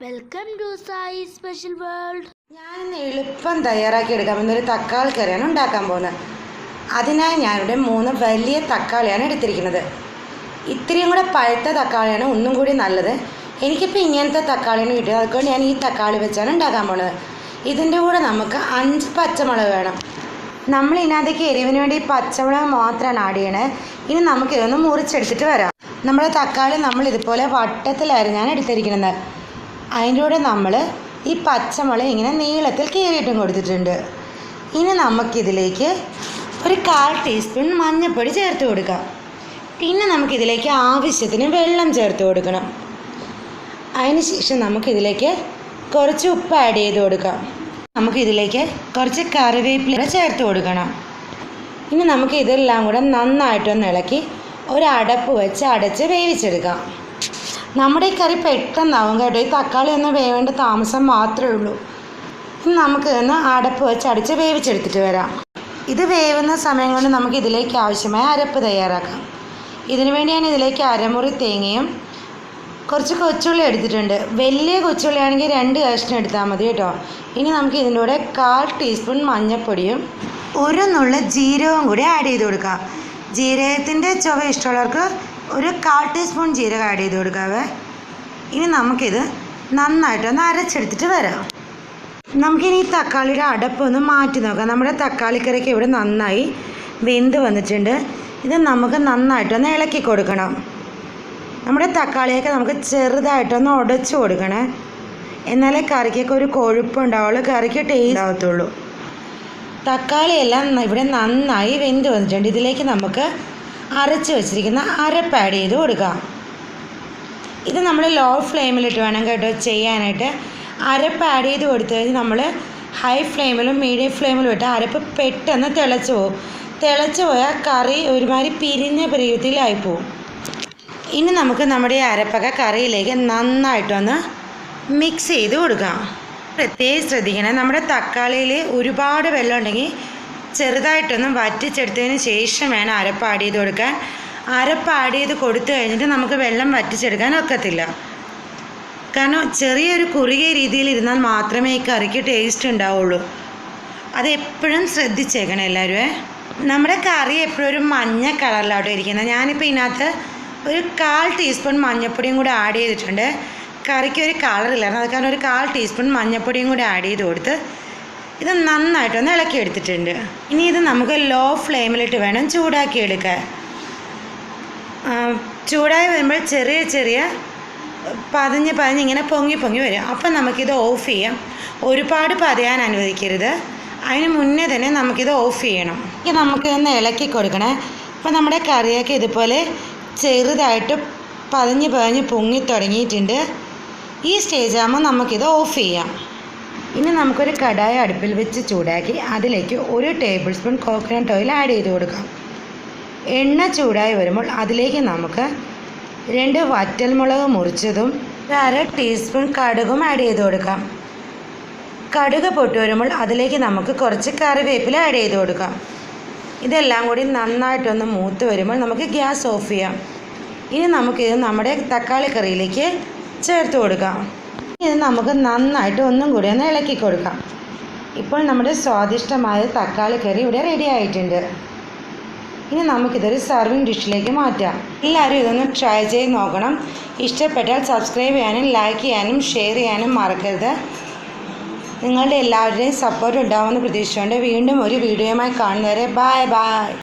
Welcome to sais special world. ഞാൻ എളുപ്പം തയ്യാറാക്കി എടുക്കാൻ പോകുന്ന ഒരു തക്കാളി കറിയാണ് ഉണ്ടാക്കാൻ പോകുന്നത്. അതിനായി ഞാനിവിടെ 3 വലിയ തക്കാളിയാണ് എടുത്തിരിക്കുന്നത്. ഇത്രയും കൂടെ പഴുത്ത തക്കാളിയാണ് ഒന്നും കൂടി നല്ലത്. എനിക്കിപ്പോൾ ഇങ്ങനത്തെ തക്കാളിയാണ് കിട്ടിയത്, അതുകൊണ്ട് ഞാൻ ഈ തക്കാളി വെച്ചാണ് ഉണ്ടാക്കാൻ പോകുന്നത്. ഇതിൻ്റെ കൂടെ നമുക്ക് 5 പച്ചമുളക് വേണം. നമ്മൾ ഇതിനകത്തേക്ക് എരിവിന് വേണ്ടി പച്ചമുളക് മാത്രമാണ് ആഡ് ചെയ്യണത്. ഇനി നമുക്കിതൊന്ന് മുറിച്ചെടുത്തിട്ട് വരാം. നമ്മുടെ തക്കാളി നമ്മൾ ഇതുപോലെ വട്ടത്തിലായിരുന്നു എടുത്തിരിക്കുന്നത്. അതിൻ്റെ കൂടെ നമ്മൾ ഈ പച്ചമുളക് ഇങ്ങനെ നീളത്തിൽ കീറിയിട്ടും കൊടുത്തിട്ടുണ്ട്. ഇനി നമുക്കിതിലേക്ക് ഒരു 1/4 ടീസ്പൂൺ മഞ്ഞൾപ്പൊടി ചേർത്ത് കൊടുക്കാം. പിന്നെ നമുക്കിതിലേക്ക് ആവശ്യത്തിന് വെള്ളം ചേർത്ത് കൊടുക്കണം. അതിന് ശേഷം നമുക്കിതിലേക്ക് കുറച്ച് ഉപ്പ് ആഡ് ചെയ്ത് കൊടുക്കാം. നമുക്കിതിലേക്ക് കുറച്ച് കറിവേപ്പില ചേർത്ത് കൊടുക്കണം. ഇനി നമുക്ക് ഇതെല്ലാം കൂടെ നന്നായിട്ടൊന്ന് ഇളക്കി ഒരു അടപ്പ് വെച്ച് അടച്ച് വേവിച്ചെടുക്കാം. നമ്മുടെ ഈ കറി പെട്ടെന്നാവും കേട്ടോ. ഈ തക്കാളി ഒന്ന് വേവേണ്ട താമസം മാത്രമേ ഉള്ളൂ. ഇനി നമുക്ക് ഒന്ന് അടപ്പ് വെച്ച് അടച്ച് വേവിച്ചെടുത്തിട്ട് വരാം. ഇത് വേവുന്ന സമയം കൊണ്ട് നമുക്ക് ഇതിലേക്ക് ആവശ്യമായ അരപ്പ് തയ്യാറാക്കാം. ഇതിനു വേണ്ടി ഞാൻ ഇതിലേക്ക് അരമുറി തേങ്ങയും കുറച്ച് കൊച്ചുള്ളി എടുത്തിട്ടുണ്ട്. വലിയ കൊച്ചുള്ളി ആണെങ്കിൽ 2 കഷ്ണം എടുത്താൽ മതി കേട്ടോ. ഇനി നമുക്ക് ഇതിൻ്റെ കൂടെ 1/4 ടീസ്പൂൺ മഞ്ഞൾപ്പൊടിയും ഒരു നുള്ള് ജീരകവും കൂടി ആഡ് ചെയ്ത് കൊടുക്കാം. ജീരകത്തിൻ്റെ ചുവ ഇഷ്ടമുള്ളവർക്ക് ഒരു 1/4 ടീസ്പൂൺ ജീരകം ആഡ് ചെയ്ത് കൊടുക്കാവേ. ഇനി നമുക്കിത് നന്നായിട്ടൊന്ന് അരച്ചെടുത്തിട്ട് വരാം. നമുക്കിനി ഈ തക്കാളിയുടെ അടപ്പൊന്ന് മാറ്റി നോക്കാം. നമ്മുടെ തക്കാളിക്കറിക്ക് ഇവിടെ നന്നായി വെന്ത് വന്നിട്ടുണ്ട്. ഇത് നമുക്ക് നന്നായിട്ടൊന്ന് ഇളക്കി കൊടുക്കണം. നമ്മുടെ തക്കാളിയൊക്കെ നമുക്ക് ചെറുതായിട്ടൊന്ന് ഉടച്ചു കൊടുക്കണേ. എന്നാലേ കറിക്കൊക്കെ ഒരു കൊഴുപ്പുണ്ടാവുള്ളൂ, കറിക്ക് ടേസ്റ്റ് ആവത്തുള്ളൂ. തക്കാളിയെല്ലാം ഇവിടെ നന്നായി വെന്ത് വന്നിട്ടുണ്ട്. ഇതിലേക്ക് നമുക്ക് അരച്ച് വെച്ചിരിക്കുന്ന അരപ്പ് ആഡ് ചെയ്ത് കൊടുക്കാം. ഇത് നമ്മൾ ലോ ഫ്ലെയിമിലിട്ട് വേണം കേട്ടോ ചെയ്യാനായിട്ട്. അരപ്പ് ആഡ് ചെയ്ത് കൊടുത്തു കഴിഞ്ഞാൽ നമ്മൾ ഹൈ ഫ്ലെയിമിലും മീഡിയം ഫ്ലെയിമിലും ഇട്ട് അരപ്പ് പെട്ടെന്ന് തിളച്ച് പോകും. തിളച്ച് പോയാൽ കറി ഒരുമാതിരി പിരിഞ്ഞ പരുവത്തിലായിപ്പോവും. ഇനി നമുക്ക് നമ്മുടെ ഈ അരപ്പൊക്കെ കറിയിലേക്ക് നന്നായിട്ടൊന്ന് മിക്സ് ചെയ്ത് കൊടുക്കാം. പ്രത്യേകം ശ്രദ്ധിക്കണം, നമ്മുടെ തക്കാളിയിൽ ഒരുപാട് വെള്ളം ഉണ്ടെങ്കിൽ ചെറുതായിട്ടൊന്ന് വറ്റിച്ചെടുത്തതിന് ശേഷം വേണം അരപ്പ് ആഡ് ചെയ്ത് കൊടുക്കാൻ. അരപ്പ് ആഡ് ചെയ്ത് കൊടുത്തു കഴിഞ്ഞിട്ട് നമുക്ക് വെള്ളം വറ്റിച്ചെടുക്കാൻ ഒക്കത്തില്ല. കാരണം ചെറിയൊരു കുറുകിയ രീതിയിൽ ഇരുന്നാൽ മാത്രമേ ഈ കറിക്ക് ടേസ്റ്റ് ഉണ്ടാവുള്ളൂ. അത് എപ്പോഴും ശ്രദ്ധിച്ചേക്കണം എല്ലാവരും. നമ്മുടെ കറി എപ്പോഴും ഒരു മഞ്ഞ കളറിലാട്ടോ ഇരിക്കുന്നത്. ഞാനിപ്പോൾ ഇതിനകത്ത് ഒരു 1/4 ടീസ്പൂൺ മഞ്ഞൾപ്പൊടിയും കൂടി ആഡ് ചെയ്തിട്ടുണ്ട്. കറിക്ക് ഒരു കളറില്ലായിരുന്നു, അത് കാരണം ഒരു 1/4 ടീസ്പൂൺ മഞ്ഞൾപ്പൊടിയും കൂടി ആഡ് ചെയ്ത് കൊടുത്ത് ഇത് നന്നായിട്ടൊന്ന് ഇളക്കി എടുത്തിട്ടുണ്ട്. ഇനി ഇത് നമുക്ക് ലോ ഫ്ലെയിമിലിട്ട് വേണം ചൂടാക്കി എടുക്കാൻ. ചൂടായി വരുമ്പോൾ ചെറിയ ചെറിയ പതിഞ്ഞ് ഇങ്ങനെ പൊങ്ങി വരും. അപ്പം നമുക്കിത് ഓഫ് ചെയ്യാം. ഒരുപാട് പതയാൻ അനുവദിക്കരുത്. അതിന് മുന്നേ തന്നെ നമുക്കിത് ഓഫ് ചെയ്യണം. ഇനി നമുക്കിതൊന്ന് ഇളക്കി കൊടുക്കണേ. അപ്പോൾ നമ്മുടെ കറിയൊക്കെ ഇതുപോലെ ചെറുതായിട്ട് പതിഞ്ഞ് പൊങ്ങി തുടങ്ങിയിട്ടുണ്ട്. ഈ സ്റ്റേജ് ആകുമ്പോൾ നമുക്കിത് ഓഫ് ചെയ്യാം. ഇനി നമുക്കൊരു കടായി അടുപ്പിൽ വെച്ച് ചൂടാക്കി അതിലേക്ക് 1 table spoon coconut oil add ചെയ്ത് കൊടുക്കാം. എണ്ണ ചൂടായി വരുമ്പോൾ അതിലേക്ക് നമുക്ക് 2 വറ്റൽമുളക് മുറിച്ചതും 1/2 ടീസ്പൂൺ കടുകും ആഡ് ചെയ്ത് കൊടുക്കാം. കടുക് പൊട്ടി വരുമ്പോൾ അതിലേക്ക് നമുക്ക് കുറച്ച് കറിവേപ്പില ആഡ് ചെയ്ത് കൊടുക്കാം. ഇതെല്ലാം കൂടി നന്നായിട്ടൊന്ന് മൂത്ത് വരുമ്പോൾ നമുക്ക് ഗ്യാസ് ഓഫ് ചെയ്യാം. ഇനി നമുക്കിത് നമ്മുടെ തക്കാളി കറിയിലേക്ക് ചേർത്ത് കൊടുക്കാം. ഇത് നമുക്ക് നന്നായിട്ട് ഒന്നും കൂടി ഒന്ന് ഇളക്കി കൊടുക്കാം. ഇപ്പോൾ നമ്മുടെ സ്വാദിഷ്ടമായ തക്കാളി കറി ഇവിടെ റെഡി ആയിട്ടുണ്ട്. ഇനി നമുക്കിതൊരു സർവിങ് ഡിഷിലേക്ക് മാറ്റാം. എല്ലാവരും ഇതൊന്ന് ട്രൈ ചെയ്ത് നോക്കണം. ഇഷ്ടപ്പെട്ടാൽ സബ്സ്ക്രൈബ് ചെയ്യാനും ലൈക്ക് ചെയ്യാനും ഷെയർ ചെയ്യാനും മറക്കരുത്. നിങ്ങളുടെ എല്ലാവരുടെയും സപ്പോർട്ട് ഉണ്ടാവുമെന്ന് പ്രതീക്ഷിച്ചുകൊണ്ട് വീണ്ടും ഒരു വീഡിയോയുമായി കാണുന്നവരെ ബൈ.